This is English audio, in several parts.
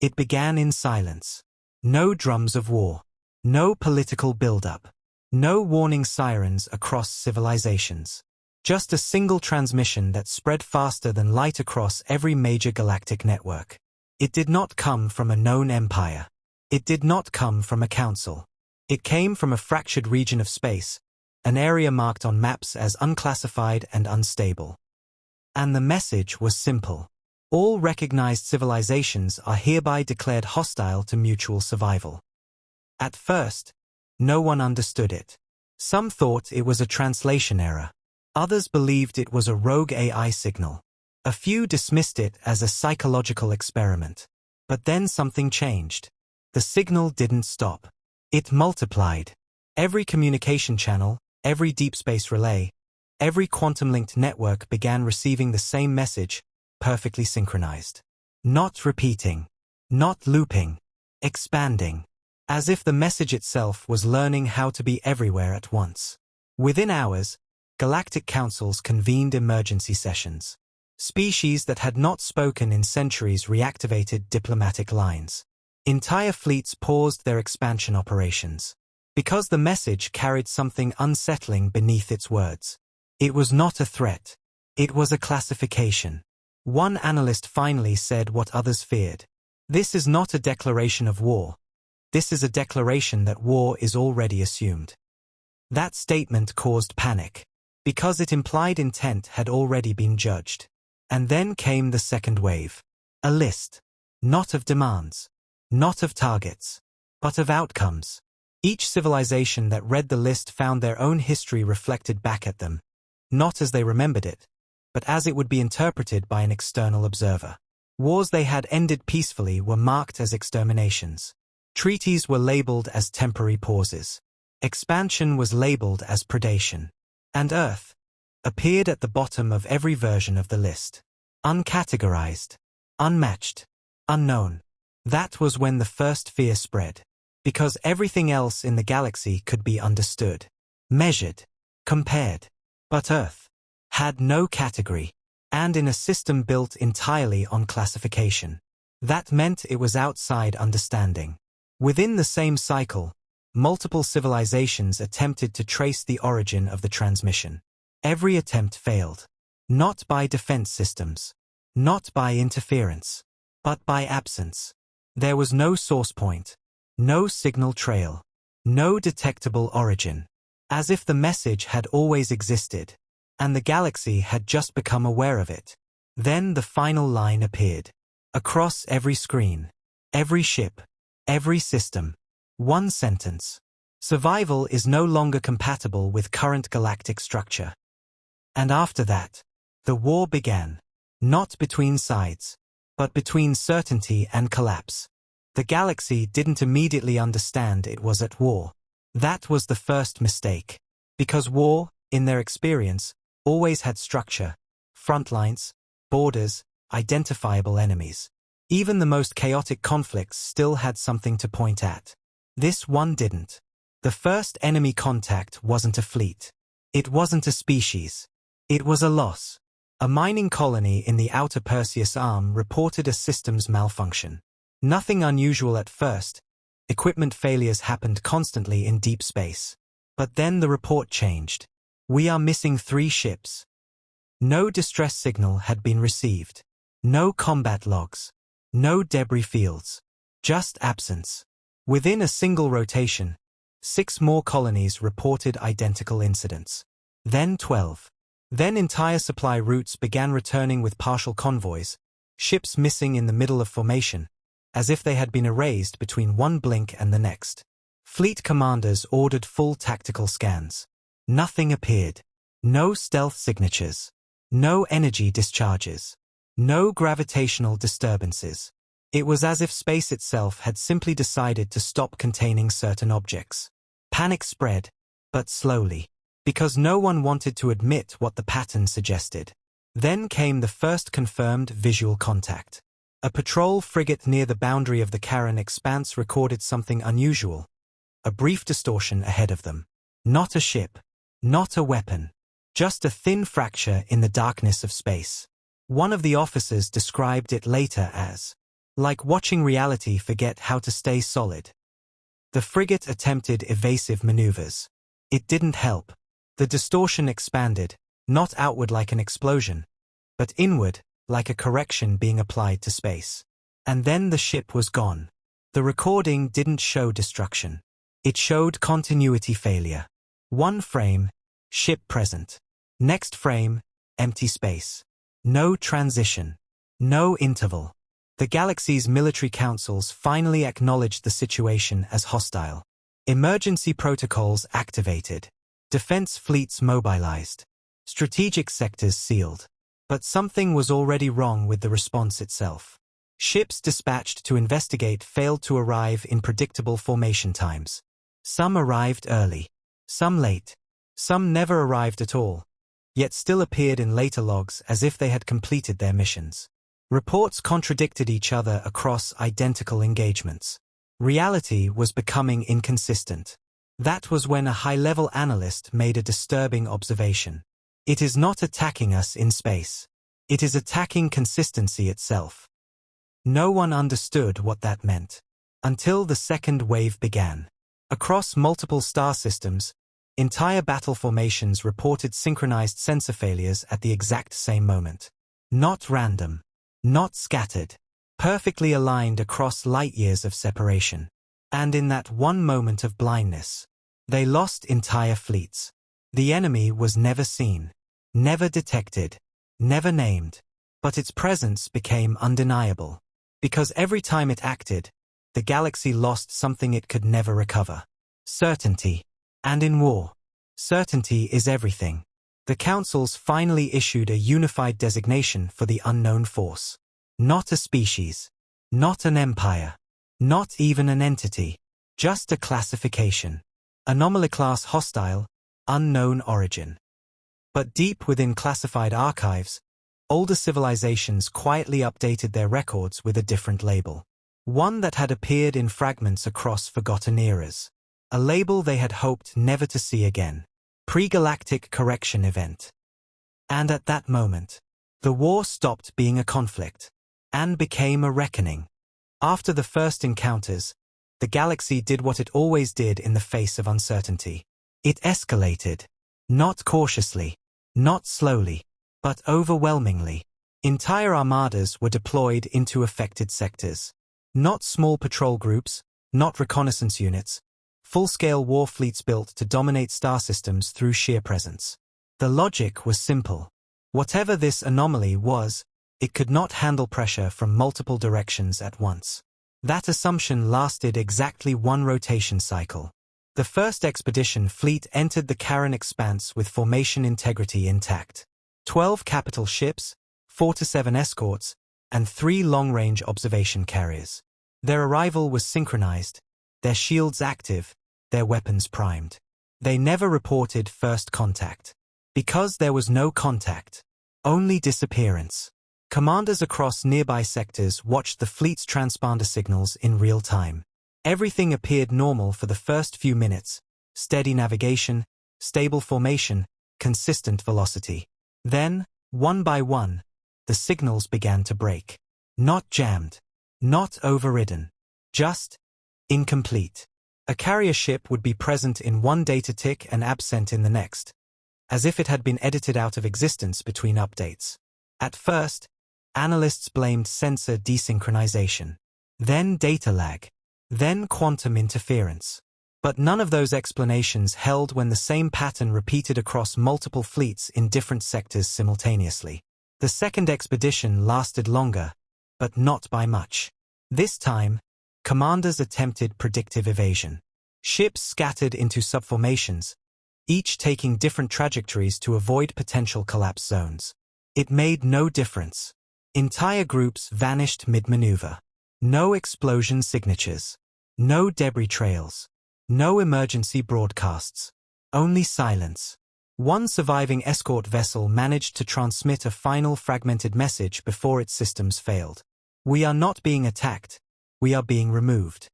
It began in silence. No drums of war. No political build-up. No warning sirens across civilizations. Just a single transmission that spread faster than light across every major galactic network. It did not come from a known empire. It did not come from a council. It came from a fractured region of space, an area marked on maps as unclassified and unstable. And the message was simple. All recognized civilizations are hereby declared hostile to mutual survival. At first, no one understood it. Some thought it was a translation error. Others believed it was a rogue AI signal. A few dismissed it as a psychological experiment. But then something changed. The signal didn't stop. It multiplied. Every communication channel, every deep space relay, every quantum-linked network began receiving the same message, perfectly synchronized. Not repeating. Not looping. Expanding. As if the message itself was learning how to be everywhere at once. Within hours, galactic councils convened emergency sessions. Species that had not spoken in centuries reactivated diplomatic lines. Entire fleets paused their expansion operations. Because the message carried something unsettling beneath its words. It was not a threat. It was a classification. One analyst finally said what others feared. This is not a declaration of war. This is a declaration that war is already assumed. That statement caused panic, because it implied intent had already been judged. And then came the second wave. A list. Not of demands. Not of targets. But of outcomes. Each civilization that read the list found their own history reflected back at them. Not as they remembered it, but as it would be interpreted by an external observer. Wars they had ended peacefully were marked as exterminations. Treaties were labeled as temporary pauses. Expansion was labeled as predation. And Earth appeared at the bottom of every version of the list. Uncategorized. Unmatched. Unknown. That was when the first fear spread. Because everything else in the galaxy could be understood, measured, compared. But Earth had no category, and in a system built entirely on classification. That meant it was outside understanding. Within the same cycle, multiple civilizations attempted to trace the origin of the transmission. Every attempt failed. Not by defense systems. Not by interference. But by absence. There was no source point. No signal trail. No detectable origin. As if the message had always existed, and the galaxy had just become aware of it. Then the final line appeared. Across every screen. Every ship. Every system. One sentence. Survival is no longer compatible with current galactic structure. And after that, the war began. Not between sides, but between certainty and collapse. The galaxy didn't immediately understand it was at war. That was the first mistake. Because war, in their experience, always had structure, front lines, borders, identifiable enemies. Even the most chaotic conflicts still had something to point at. This one didn't. The first enemy contact wasn't a fleet. It wasn't a species. It was a loss. A mining colony in the outer Perseus Arm reported a systems malfunction. Nothing unusual at first. Equipment failures happened constantly in deep space. But then the report changed. We are missing 3 ships. No distress signal had been received. No combat logs. No debris fields. Just absence. Within a single rotation, 6 more colonies reported identical incidents. Then 12. Then entire supply routes began returning with partial convoys, ships missing in the middle of formation, as if they had been erased between one blink and the next. Fleet commanders ordered full tactical scans. Nothing appeared. No stealth signatures. No energy discharges. No gravitational disturbances. It was as if space itself had simply decided to stop containing certain objects. Panic spread, but slowly, because no one wanted to admit what the pattern suggested. Then came the first confirmed visual contact. A patrol frigate near the boundary of the Karen expanse recorded something unusual. A brief distortion ahead of them. Not a ship. Not a weapon. Just a thin fracture in the darkness of space. One of the officers described it later as Like watching reality forget how to stay solid. The frigate attempted evasive maneuvers. It didn't help. The distortion expanded, not outward like an explosion, but inward, like a correction being applied to space. And then the ship was gone. The recording didn't show destruction. It showed continuity failure. One frame, ship present. Next frame, empty space. No transition. No interval. The galaxy's military councils finally acknowledged the situation as hostile. Emergency protocols activated. Defense fleets mobilized. Strategic sectors sealed. But something was already wrong with the response itself. Ships dispatched to investigate failed to arrive in predictable formation times. Some arrived early. Some late. Some never arrived at all, yet still appeared in later logs as if they had completed their missions. Reports contradicted each other across identical engagements. Reality was becoming inconsistent. That was when a high-level analyst made a disturbing observation. It is not attacking us in space. It is attacking consistency itself. No one understood what that meant. Until the second wave began. Across multiple star systems, entire battle formations reported synchronized sensor failures at the exact same moment. Not random. Not scattered. Perfectly aligned across light-years of separation. And in that one moment of blindness, they lost entire fleets. The enemy was never seen, never detected, never named, but its presence became undeniable. Because every time it acted, the galaxy lost something it could never recover. Certainty. And in war, certainty is everything. The councils finally issued a unified designation for the unknown force. Not a species. Not an empire. Not even an entity. Just a classification. Anomaly class hostile, unknown origin. But deep within classified archives, older civilizations quietly updated their records with a different label. One that had appeared in fragments across forgotten eras. A label they had hoped never to see again. Pre-galactic correction event. And at that moment, the war stopped being a conflict and became a reckoning. After the first encounters, the galaxy did what it always did in the face of uncertainty. It escalated. Not cautiously, not slowly, but overwhelmingly. Entire armadas were deployed into affected sectors. Not small patrol groups, not reconnaissance units. Full-scale war fleets built to dominate star systems through sheer presence. The logic was simple. Whatever this anomaly was, it could not handle pressure from multiple directions at once. That assumption lasted exactly one rotation cycle. The first expedition fleet entered the Karen Expanse with formation integrity intact. 12 capital ships, 4 to 7 escorts, and 3 long-range observation carriers. Their arrival was synchronized, their shields active, their weapons primed. They never reported first contact. Because there was no contact, only disappearance. Commanders across nearby sectors watched the fleet's transponder signals in real time. Everything appeared normal for the first few minutes. Steady navigation, stable formation, consistent velocity. Then, one by one, the signals began to break. Not jammed. Not overridden. Just incomplete. A carrier ship would be present in one data tick and absent in the next, as if it had been edited out of existence between updates. At first, analysts blamed sensor desynchronization, then data lag, then quantum interference. But none of those explanations held when the same pattern repeated across multiple fleets in different sectors simultaneously. The second expedition lasted longer, but not by much. This time, commanders attempted predictive evasion. Ships scattered into subformations, each taking different trajectories to avoid potential collapse zones. It made no difference. Entire groups vanished mid-maneuver. No explosion signatures. No debris trails. No emergency broadcasts. Only silence. One surviving escort vessel managed to transmit a final fragmented message before its systems failed. "We are not being attacked. We are being removed."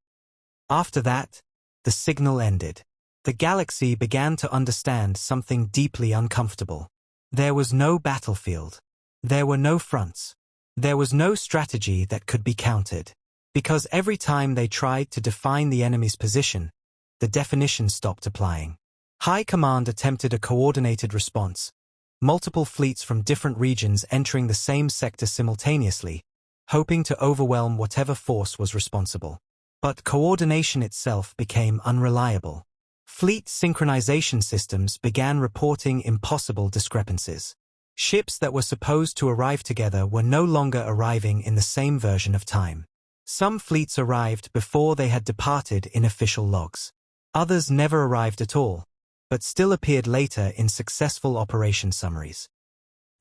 After that, the signal ended. The galaxy began to understand something deeply uncomfortable. There was no battlefield. There were no fronts. There was no strategy that could be countered. Because every time they tried to define the enemy's position, the definition stopped applying. High Command attempted a coordinated response, multiple fleets from different regions entering the same sector simultaneously, hoping to overwhelm whatever force was responsible. But coordination itself became unreliable. Fleet synchronization systems began reporting impossible discrepancies. Ships that were supposed to arrive together were no longer arriving in the same version of time. Some fleets arrived before they had departed in official logs. Others never arrived at all, but still appeared later in successful operation summaries.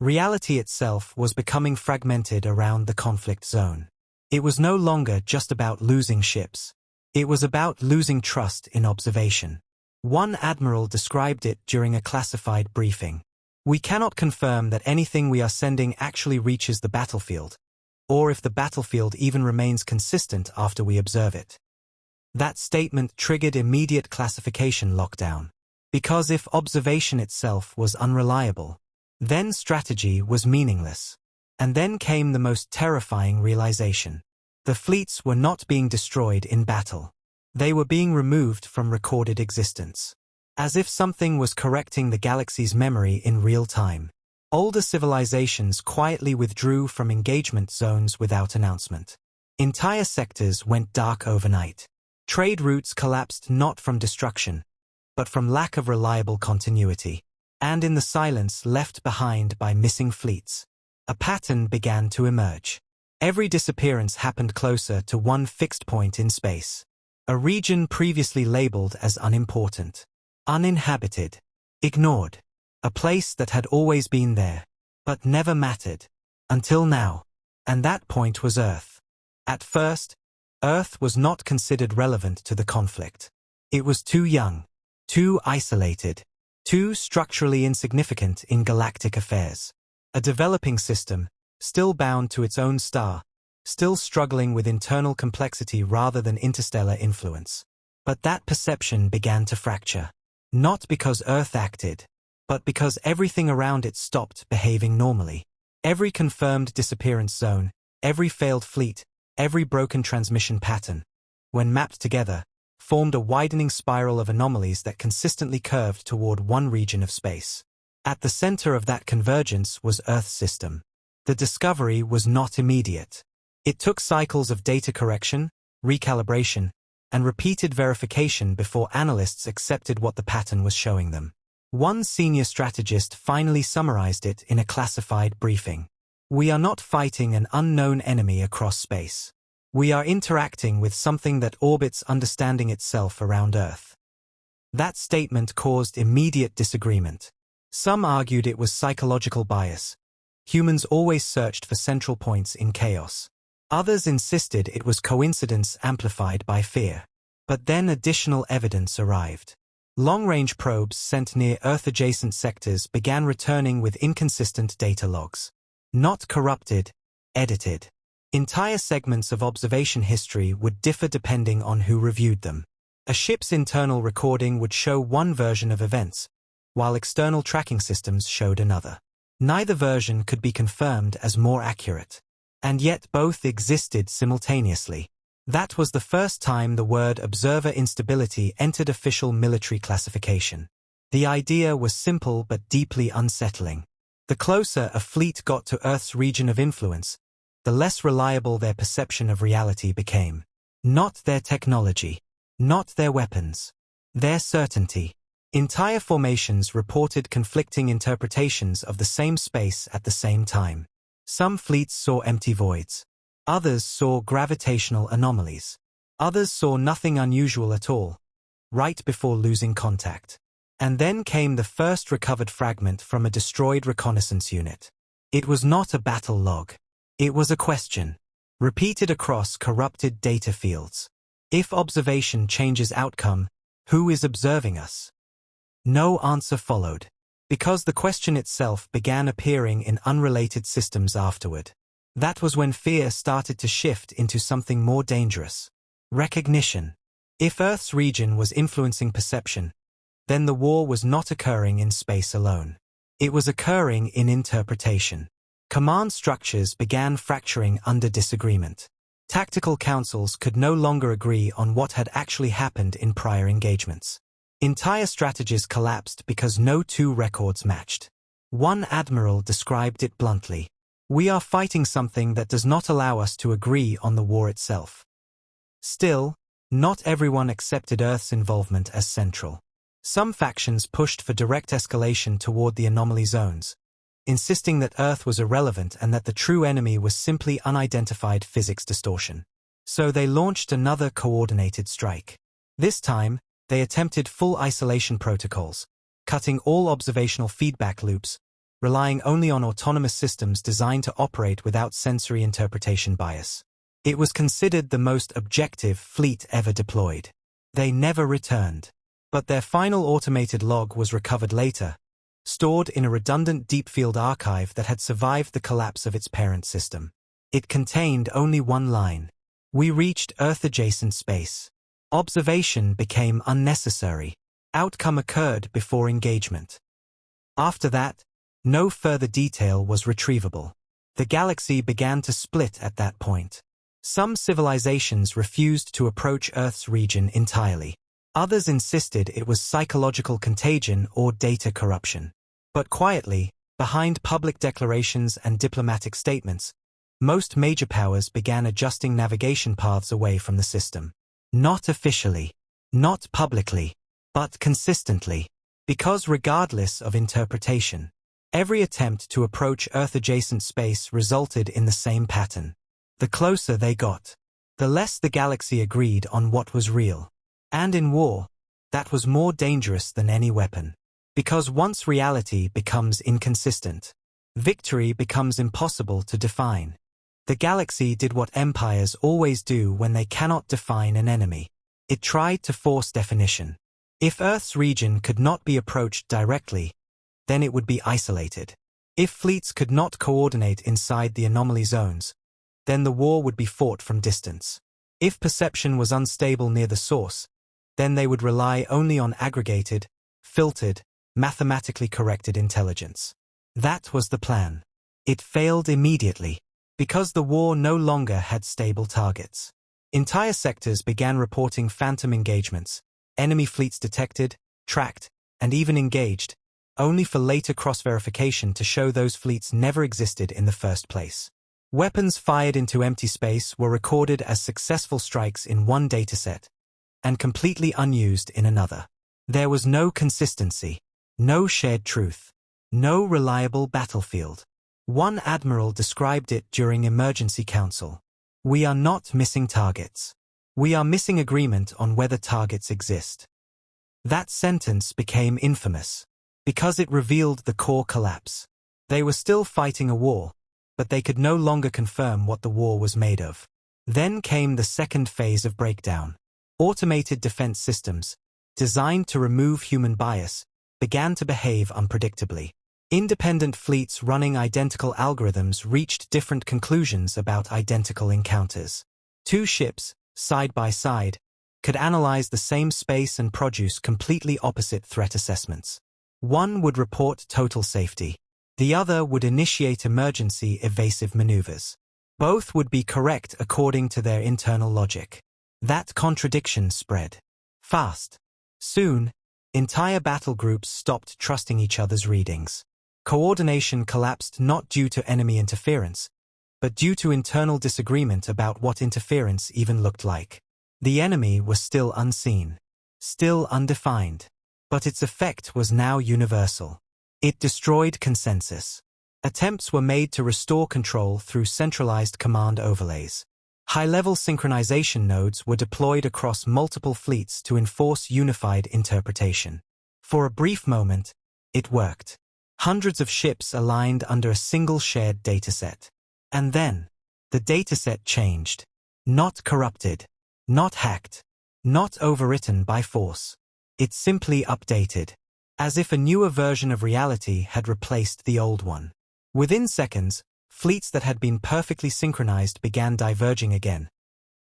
Reality itself was becoming fragmented around the conflict zone. It was no longer just about losing ships. It was about losing trust in observation. One admiral described it during a classified briefing. We cannot confirm that anything we are sending actually reaches the battlefield, or if the battlefield even remains consistent after we observe it. That statement triggered immediate classification lockdown. Because if observation itself was unreliable, then strategy was meaningless. And then came the most terrifying realization. The fleets were not being destroyed in battle. They were being removed from recorded existence. As if something was correcting the galaxy's memory in real time. Older civilizations quietly withdrew from engagement zones without announcement. Entire sectors went dark overnight. Trade routes collapsed not from destruction, but from lack of reliable continuity. And in the silence left behind by missing fleets, a pattern began to emerge. Every disappearance happened closer to one fixed point in space. A region previously labeled as unimportant, uninhabited, ignored. A place that had always been there, but never mattered. Until now. And that point was Earth. At first, Earth was not considered relevant to the conflict. It was too young, too isolated, too structurally insignificant in galactic affairs. A developing system, still bound to its own star, still struggling with internal complexity rather than interstellar influence. But that perception began to fracture. Not because Earth acted, but because everything around it stopped behaving normally. Every confirmed disappearance zone, every failed fleet, every broken transmission pattern, when mapped together, formed a widening spiral of anomalies that consistently curved toward one region of space. At the center of that convergence was Earth's system. The discovery was not immediate. It took cycles of data correction, recalibration, and repeated verification before analysts accepted what the pattern was showing them. One senior strategist finally summarized it in a classified briefing. We are not fighting an unknown enemy across space. We are interacting with something that orbits understanding itself around Earth. That statement caused immediate disagreement. Some argued it was psychological bias. Humans always searched for central points in chaos. Others insisted it was coincidence amplified by fear. But then additional evidence arrived. Long-range probes sent near Earth-adjacent sectors began returning with inconsistent data logs. Not corrupted, edited. Entire segments of observation history would differ depending on who reviewed them. A ship's internal recording would show one version of events, while external tracking systems showed another. Neither version could be confirmed as more accurate. And yet both existed simultaneously. That was the first time the word observer instability entered official military classification. The idea was simple but deeply unsettling. The closer a fleet got to Earth's region of influence, the less reliable their perception of reality became. Not their technology, not their weapons, their certainty. Entire formations reported conflicting interpretations of the same space at the same time. Some fleets saw empty voids. Others saw gravitational anomalies. Others saw nothing unusual at all, right before losing contact. And then came the first recovered fragment from a destroyed reconnaissance unit. It was not a battle log. It was a question, repeated across corrupted data fields. If observation changes outcome, who is observing us? No answer followed, because the question itself began appearing in unrelated systems afterward. That was when fear started to shift into something more dangerous. Recognition. If Earth's region was influencing perception, then the war was not occurring in space alone. It was occurring in interpretation. Command structures began fracturing under disagreement. Tactical councils could no longer agree on what had actually happened in prior engagements. Entire strategies collapsed because no two records matched. One admiral described it bluntly. "We are fighting something that does not allow us to agree on the war itself." Still, not everyone accepted Earth's involvement as central. Some factions pushed for direct escalation toward the anomaly zones, insisting that Earth was irrelevant and that the true enemy was simply unidentified physics distortion. So they launched another coordinated strike. This time, they attempted full isolation protocols, cutting all observational feedback loops, relying only on autonomous systems designed to operate without sensory interpretation bias. It was considered the most objective fleet ever deployed. They never returned. But their final automated log was recovered later, stored in a redundant deep-field archive that had survived the collapse of its parent system. It contained only one line: "We reached Earth-adjacent space." Observation became unnecessary. Outcome occurred before engagement. After that, no further detail was retrievable. The galaxy began to split at that point. Some civilizations refused to approach Earth's region entirely. Others insisted it was psychological contagion or data corruption. But quietly, behind public declarations and diplomatic statements, most major powers began adjusting navigation paths away from the system. Not officially, not publicly, but consistently. Because regardless of interpretation, every attempt to approach Earth-adjacent space resulted in the same pattern. The closer they got, the less the galaxy agreed on what was real. And in war, that was more dangerous than any weapon. Because once reality becomes inconsistent, victory becomes impossible to define. The galaxy did what empires always do when they cannot define an enemy. It tried to force definition. If Earth's region could not be approached directly, then it would be isolated. If fleets could not coordinate inside the anomaly zones, then the war would be fought from distance. If perception was unstable near the source, then they would rely only on aggregated, filtered, mathematically corrected intelligence. That was the plan. It failed immediately, because the war no longer had stable targets. Entire sectors began reporting phantom engagements, enemy fleets detected, tracked, and even engaged, only for later cross-verification to show those fleets never existed in the first place. Weapons fired into empty space were recorded as successful strikes in one dataset, and completely unused in another. There was no consistency, no shared truth, no reliable battlefield. One admiral described it during emergency council. "We are not missing targets. We are missing agreement on whether targets exist." That sentence became infamous, because it revealed the core collapse. They were still fighting a war, but they could no longer confirm what the war was made of. Then came the second phase of breakdown. Automated defense systems, designed to remove human bias, began to behave unpredictably. Independent fleets running identical algorithms reached different conclusions about identical encounters. Two ships, side by side, could analyze the same space and produce completely opposite threat assessments. One would report total safety. The other would initiate emergency evasive maneuvers. Both would be correct according to their internal logic. That contradiction spread fast. Soon, entire battle groups stopped trusting each other's readings. Coordination collapsed not due to enemy interference, but due to internal disagreement about what interference even looked like. The enemy was still unseen, still undefined, but its effect was now universal. It destroyed consensus. Attempts were made to restore control through centralized command overlays. High-level synchronization nodes were deployed across multiple fleets to enforce unified interpretation. For a brief moment, it worked. Hundreds of ships aligned under a single shared dataset. And then, the dataset changed. Not corrupted, not hacked, not overwritten by force. It simply updated, as if a newer version of reality had replaced the old one. Within seconds, fleets that had been perfectly synchronized began diverging again,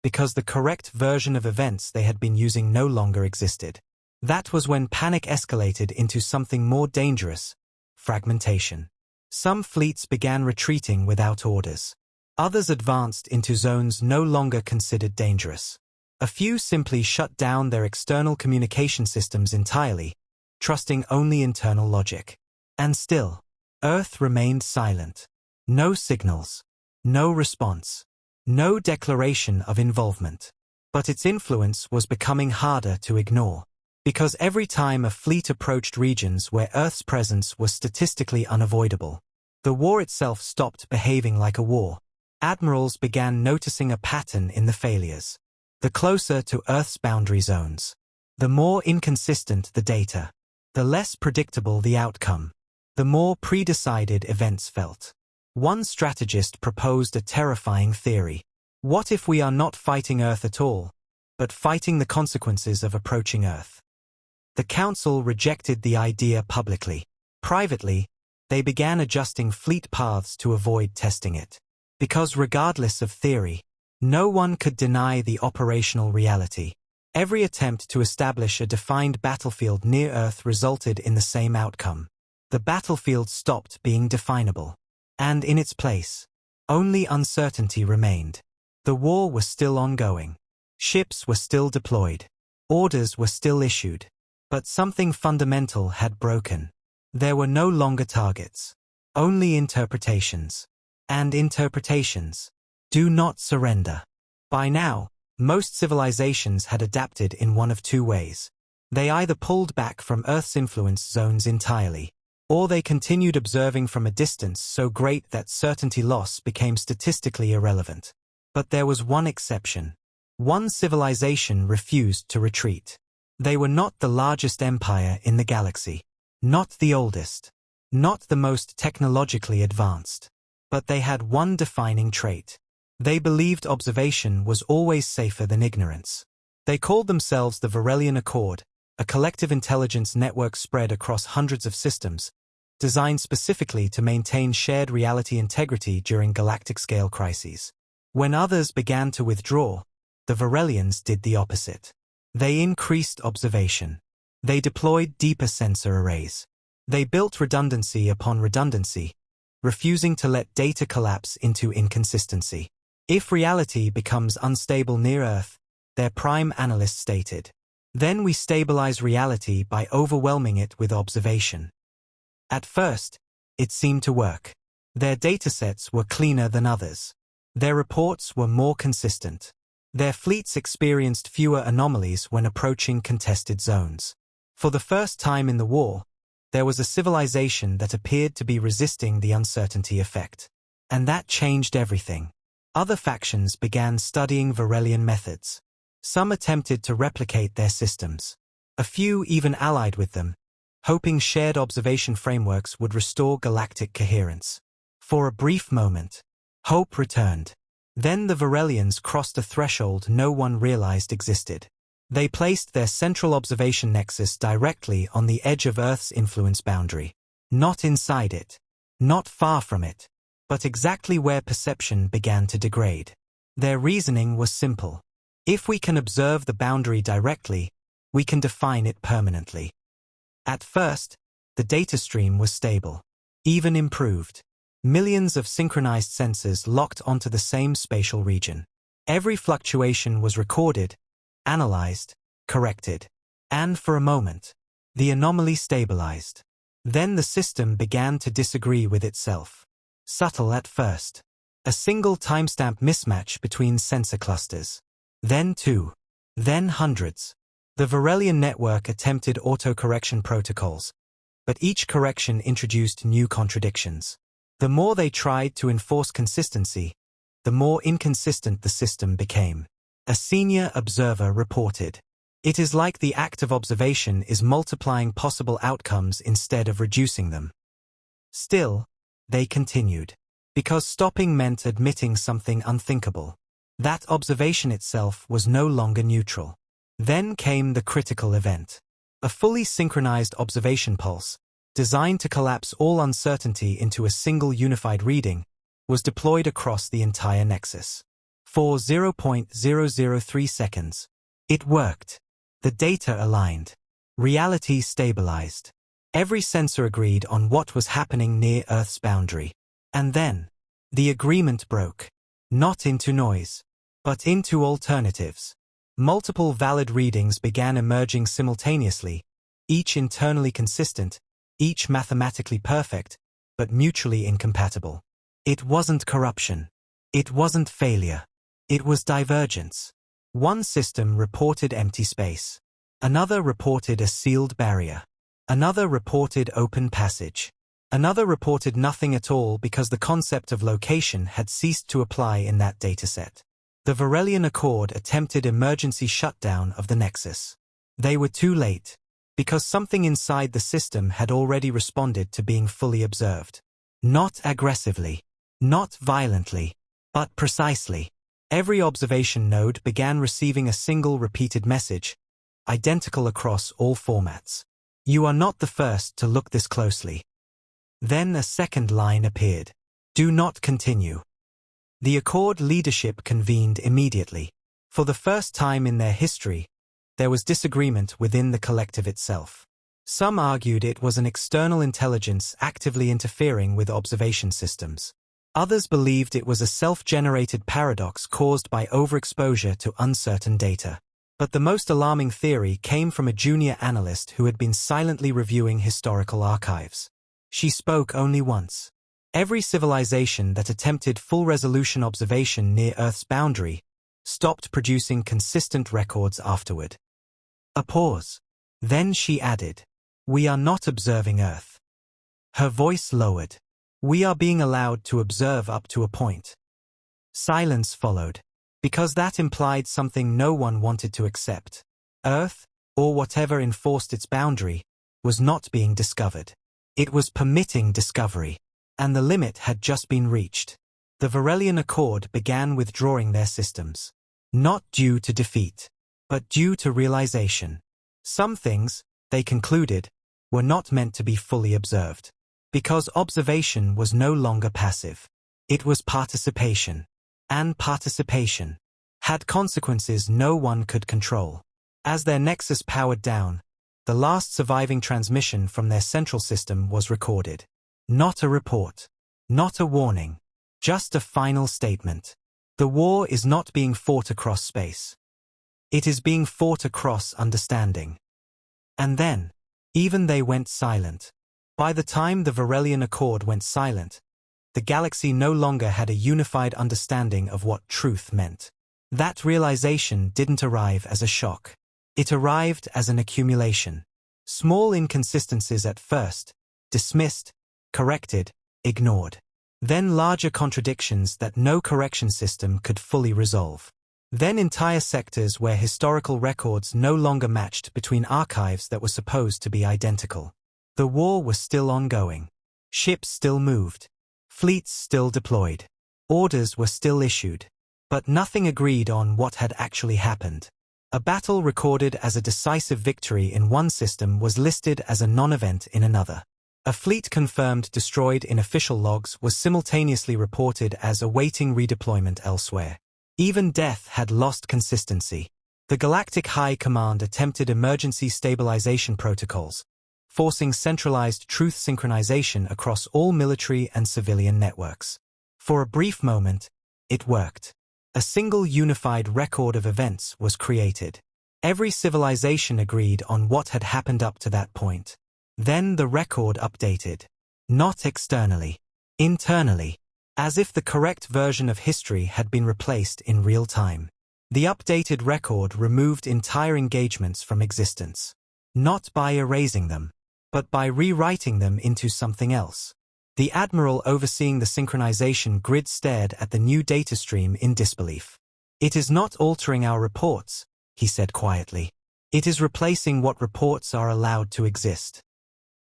because the correct version of events they had been using no longer existed. That was when panic escalated into something more dangerous: fragmentation. Some fleets began retreating without orders. Others advanced into zones no longer considered dangerous. A few simply shut down their external communication systems entirely, trusting only internal logic. And still, Earth remained silent. No signals, no response, no declaration of involvement. But its influence was becoming harder to ignore, because every time a fleet approached regions where Earth's presence was statistically unavoidable, the war itself stopped behaving like a war. Admirals began noticing a pattern in the failures. The closer to Earth's boundary zones, the more inconsistent the data, the less predictable the outcome, the more pre-decided events felt. One strategist proposed a terrifying theory. What if we are not fighting Earth at all, but fighting the consequences of approaching Earth? The Council rejected the idea publicly. Privately, they began adjusting fleet paths to avoid testing it. Because regardless of theory, no one could deny the operational reality. Every attempt to establish a defined battlefield near Earth resulted in the same outcome. The battlefield stopped being definable. And in its place, only uncertainty remained. The war was still ongoing. Ships were still deployed. Orders were still issued. But something fundamental had broken. There were no longer targets, only interpretations. And interpretations do not surrender. By now, most civilizations had adapted in one of two ways. They either pulled back from Earth's influence zones entirely, or they continued observing from a distance so great that certainty loss became statistically irrelevant. But there was one exception. One civilization refused to retreat. They were not the largest empire in the galaxy, not the oldest, not the most technologically advanced. But they had one defining trait. They believed observation was always safer than ignorance. They called themselves the Varelian Accord, a collective intelligence network spread across hundreds of systems, designed specifically to maintain shared reality integrity during galactic-scale crises. When others began to withdraw, the Varelians did the opposite. They increased observation. They deployed deeper sensor arrays. They built redundancy upon redundancy, refusing to let data collapse into inconsistency. If reality becomes unstable near Earth, their prime analyst stated, then we stabilize reality by overwhelming it with observation. At first, it seemed to work. Their datasets were cleaner than others. Their reports were more consistent. Their fleets experienced fewer anomalies when approaching contested zones. For the first time in the war, there was a civilization that appeared to be resisting the uncertainty effect. And that changed everything. Other factions began studying Varelian methods. Some attempted to replicate their systems. A few even allied with them, hoping shared observation frameworks would restore galactic coherence. For a brief moment, hope returned. Then the Varelians crossed a threshold no one realized existed. They placed their central observation nexus directly on the edge of Earth's influence boundary. Not inside it, not far from it, but exactly where perception began to degrade. Their reasoning was simple. If we can observe the boundary directly, we can define it permanently. At first, the data stream was stable, even improved. Millions of synchronized sensors locked onto the same spatial region. Every fluctuation was recorded, analyzed, corrected. And for a moment, the anomaly stabilized. Then the system began to disagree with itself. Subtle at first. A single timestamp mismatch between sensor clusters. Then two. Then hundreds. The Varelian network attempted autocorrection protocols, but each correction introduced new contradictions. The more they tried to enforce consistency, the more inconsistent the system became. A senior observer reported, "It is like the act of observation is multiplying possible outcomes instead of reducing them." Still, they continued, because stopping meant admitting something unthinkable. That observation itself was no longer neutral. Then came the critical event. A fully synchronized observation pulse, designed to collapse all uncertainty into a single unified reading, was deployed across the entire nexus. For 0.003 seconds. It worked. The data aligned. Reality stabilized. Every sensor agreed on what was happening near Earth's boundary. And then, the agreement broke. Not into noise, but into alternatives. Multiple valid readings began emerging simultaneously, each internally consistent, each mathematically perfect, but mutually incompatible. It wasn't corruption. It wasn't failure. It was divergence. One system reported empty space. Another reported a sealed barrier. Another reported open passage. Another reported nothing at all because the concept of location had ceased to apply in that dataset. The Varelian Accord attempted emergency shutdown of the nexus. They were too late, because something inside the system had already responded to being fully observed. Not aggressively, not violently, but precisely. Every observation node began receiving a single repeated message, identical across all formats. You are not the first to look this closely. Then a second line appeared. Do not continue. The Accord leadership convened immediately. For the first time in their history, there was disagreement within the collective itself. Some argued it was an external intelligence actively interfering with observation systems. Others believed it was a self-generated paradox caused by overexposure to uncertain data. But the most alarming theory came from a junior analyst who had been silently reviewing historical archives. She spoke only once. Every civilization that attempted full-resolution observation near Earth's boundary stopped producing consistent records afterward. A pause. Then she added, "We are not observing Earth." Her voice lowered. "We are being allowed to observe up to a point." Silence followed, because that implied something no one wanted to accept. Earth, or whatever enforced its boundary, was not being discovered. It was permitting discovery, and the limit had just been reached. The Varelian Accord began withdrawing their systems. Not due to defeat, but due to realization. Some things, they concluded, were not meant to be fully observed. Because observation was no longer passive. It was participation. And participation had consequences no one could control. As their nexus powered down, the last surviving transmission from their central system was recorded. Not a report. Not a warning. Just a final statement. The war is not being fought across space. It is being fought across understanding. And then, even they went silent. By the time the Varelian Accord went silent, the galaxy no longer had a unified understanding of what truth meant. That realization didn't arrive as a shock. It arrived as an accumulation. Small inconsistencies at first, dismissed, corrected, ignored. Then larger contradictions that no correction system could fully resolve. Then entire sectors where historical records no longer matched between archives that were supposed to be identical. The war was still ongoing. Ships still moved. Fleets still deployed. Orders were still issued. But nothing agreed on what had actually happened. A battle recorded as a decisive victory in one system was listed as a non-event in another. A fleet confirmed destroyed in official logs was simultaneously reported as awaiting redeployment elsewhere. Even death had lost consistency. The Galactic High Command attempted emergency stabilization protocols, forcing centralized truth synchronization across all military and civilian networks. For a brief moment, it worked. A single unified record of events was created. Every civilization agreed on what had happened up to that point. Then the record updated. Not externally. Internally. As if the correct version of history had been replaced in real time. The updated record removed entire engagements from existence. Not by erasing them, but by rewriting them into something else. The admiral overseeing the synchronization grid stared at the new data stream in disbelief. "It is not altering our reports," he said quietly. "It is replacing what reports are allowed to exist."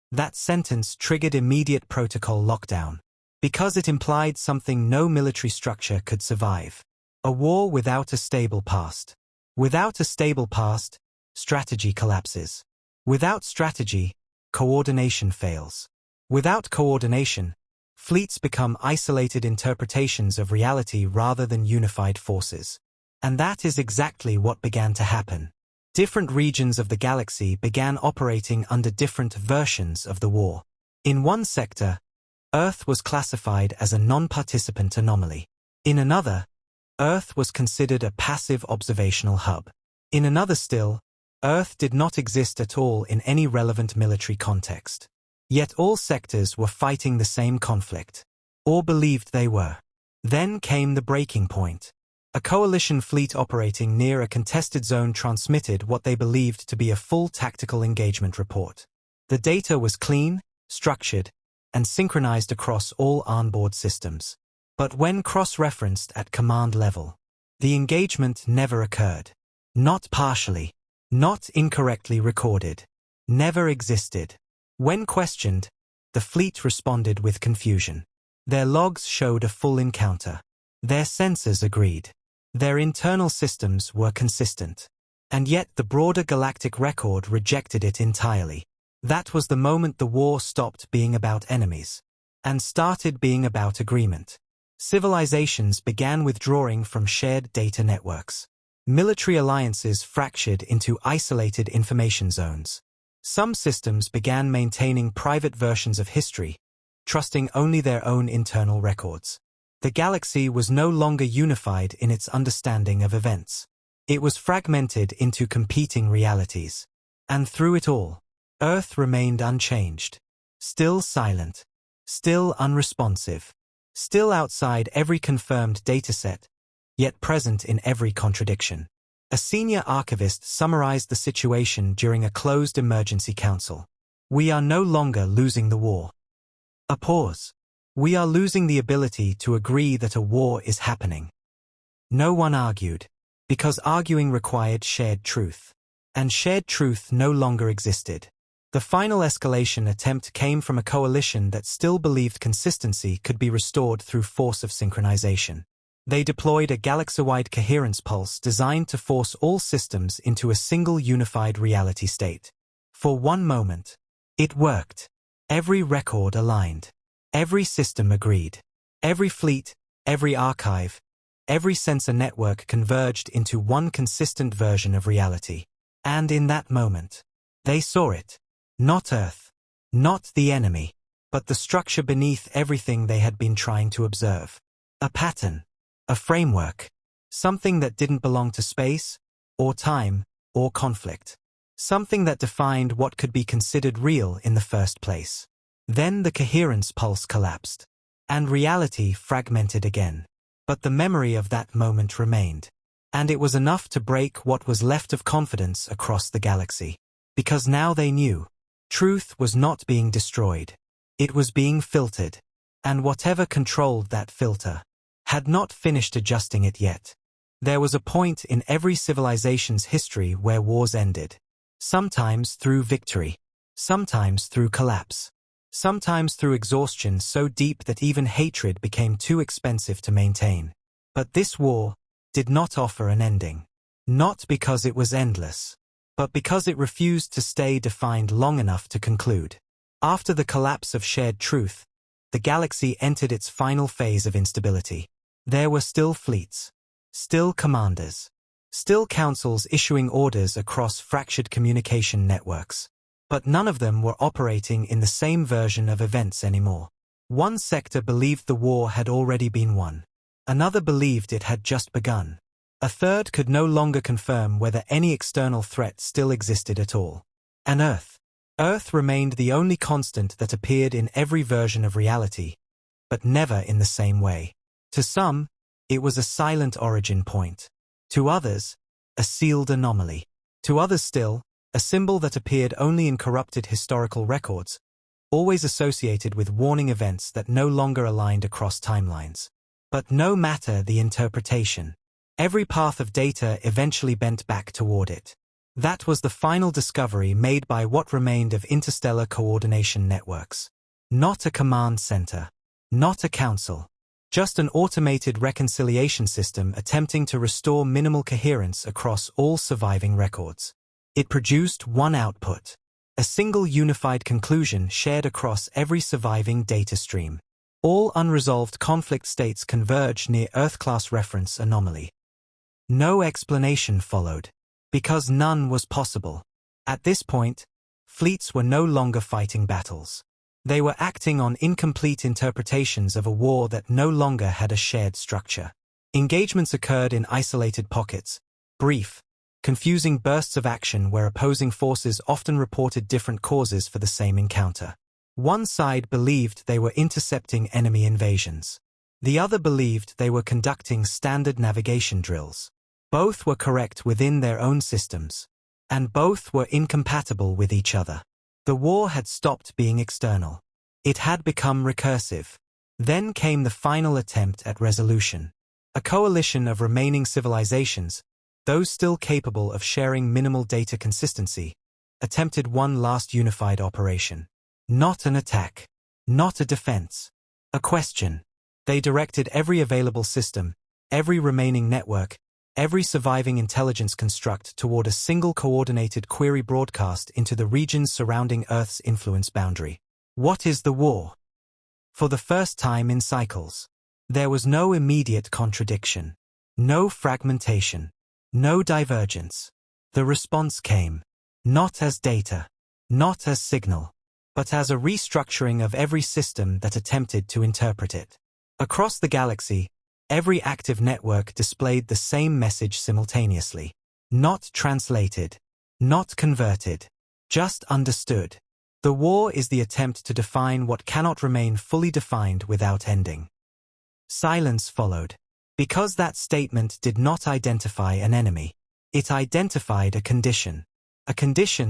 That sentence triggered immediate protocol lockdown, because it implied something no military structure could survive. A war without a stable past. Without a stable past, strategy collapses. Without strategy, coordination fails. Without coordination, fleets become isolated interpretations of reality rather than unified forces. And that is exactly what began to happen. Different regions of the galaxy began operating under different versions of the war. In one sector, Earth was classified as a non-participant anomaly. In another, Earth was considered a passive observational hub. In another still, Earth did not exist at all in any relevant military context. Yet all sectors were fighting the same conflict, or believed they were. Then came the breaking point. A coalition fleet operating near a contested zone transmitted what they believed to be a full tactical engagement report. The data was clean, structured, and synchronized across all onboard systems. But when cross-referenced at command level, the engagement never occurred. Not partially, not incorrectly recorded, never existed. When questioned, the fleet responded with confusion. Their logs showed a full encounter. Their sensors agreed. Their internal systems were consistent. And yet the broader galactic record rejected it entirely. That was the moment the war stopped being about enemies and started being about agreement. Civilizations began withdrawing from shared data networks. Military alliances fractured into isolated information zones. Some systems began maintaining private versions of history, trusting only their own internal records. The galaxy was no longer unified in its understanding of events. It was fragmented into competing realities. And through it all, Earth remained unchanged, still silent, still unresponsive, still outside every confirmed dataset, yet present in every contradiction. A senior archivist summarized the situation during a closed emergency council. We are no longer losing the war. A pause. We are losing the ability to agree that a war is happening. No one argued, because arguing required shared truth. And shared truth no longer existed. The final escalation attempt came from a coalition that still believed consistency could be restored through force of synchronization. They deployed a galaxy-wide coherence pulse designed to force all systems into a single unified reality state. For one moment, it worked. Every record aligned. Every system agreed. Every fleet, every archive, every sensor network converged into one consistent version of reality. And in that moment, they saw it. Not Earth, not the enemy, but the structure beneath everything they had been trying to observe. A pattern, a framework, something that didn't belong to space, or time, or conflict. Something that defined what could be considered real in the first place. Then the coherence pulse collapsed, and reality fragmented again. But the memory of that moment remained, and it was enough to break what was left of confidence across the galaxy. Because now they knew, truth was not being destroyed. It was being filtered, and whatever controlled that filter had not finished adjusting it yet. There was a point in every civilization's history where wars ended. Sometimes through victory, sometimes through collapse. Sometimes through exhaustion so deep that even hatred became too expensive to maintain. But this war did not offer an ending. Not because it was endless, but because it refused to stay defined long enough to conclude. After the collapse of shared truth, the galaxy entered its final phase of instability. There were still fleets, still commanders, still councils issuing orders across fractured communication networks. But none of them were operating in the same version of events anymore. One sector believed the war had already been won. Another believed it had just begun. A third could no longer confirm whether any external threat still existed at all. And Earth remained the only constant that appeared in every version of reality, but never in the same way. To some, it was a silent origin point. To others, a sealed anomaly. To others still, a symbol that appeared only in corrupted historical records, always associated with warning events that no longer aligned across timelines. But no matter the interpretation, every path of data eventually bent back toward it. That was the final discovery made by what remained of interstellar coordination networks. Not a command center, not a council, just an automated reconciliation system attempting to restore minimal coherence across all surviving records. It produced one output, a single unified conclusion shared across every surviving data stream. All unresolved conflict states converge near Earth-class reference anomaly. No explanation followed. Because none was possible. At this point, fleets were no longer fighting battles. They were acting on incomplete interpretations of a war that no longer had a shared structure. Engagements occurred in isolated pockets, brief, confusing bursts of action where opposing forces often reported different causes for the same encounter. One side believed they were intercepting enemy invasions. The other believed they were conducting standard navigation drills. Both were correct within their own systems, and both were incompatible with each other. The war had stopped being external. It had become recursive. Then came the final attempt at resolution. A coalition of remaining civilizations, those still capable of sharing minimal data consistency, attempted one last unified operation. Not an attack. Not a defense. A question. They directed every available system, every remaining network, every surviving intelligence construct toward a single coordinated query broadcast into the regions surrounding Earth's influence boundary. What is the war? For the first time in cycles, there was no immediate contradiction, no fragmentation, no divergence. The response came, not as data, not as signal, but as a restructuring of every system that attempted to interpret it. Across the galaxy, every active network displayed the same message simultaneously. Not translated, not converted, just understood. The war is the attempt to define what cannot remain fully defined without ending. Silence followed. Because that statement did not identify an enemy. It identified a condition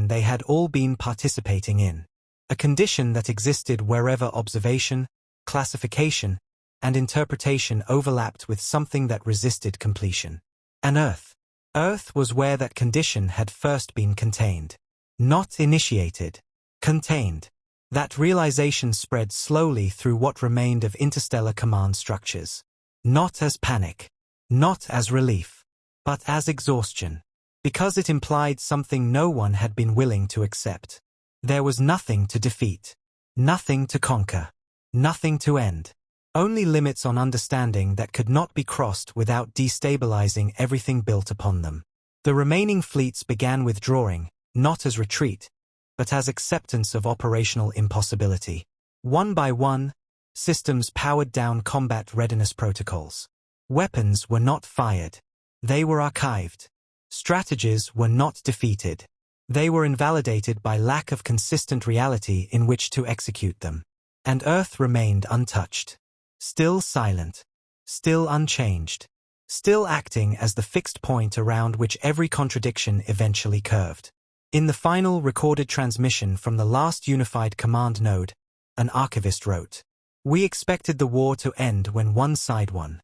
they had all been participating in. A condition that existed wherever observation, classification, and interpretation overlapped with something that resisted completion. An Earth. Earth was where that condition had first been contained. Not initiated. Contained. That realization spread slowly through what remained of interstellar command structures. Not as panic. Not as relief. But as exhaustion. Because it implied something no one had been willing to accept. There was nothing to defeat. Nothing to conquer. Nothing to end. Only limits on understanding that could not be crossed without destabilizing everything built upon them. The remaining fleets began withdrawing, not as retreat, but as acceptance of operational impossibility. One by one, systems powered down combat readiness protocols. Weapons were not fired. They were archived. Strategies were not defeated. They were invalidated by lack of consistent reality in which to execute them. And Earth remained untouched. Still silent. Still unchanged. Still acting as the fixed point around which every contradiction eventually curved. In the final recorded transmission from the last unified command node, an archivist wrote, "We expected the war to end when one side won."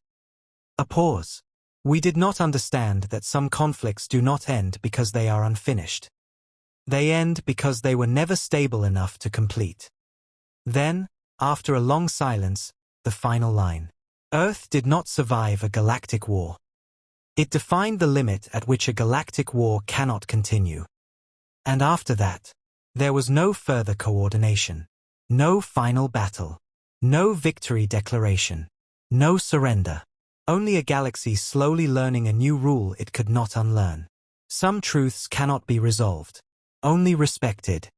A pause. We did not understand that some conflicts do not end because they are unfinished. They end because they were never stable enough to complete. Then, after a long silence, the final line. Earth did not survive a galactic war. It defined the limit at which a galactic war cannot continue. And after that, there was no further coordination. No final battle. No victory declaration. No surrender. Only a galaxy slowly learning a new rule it could not unlearn. Some truths cannot be resolved. Only respected.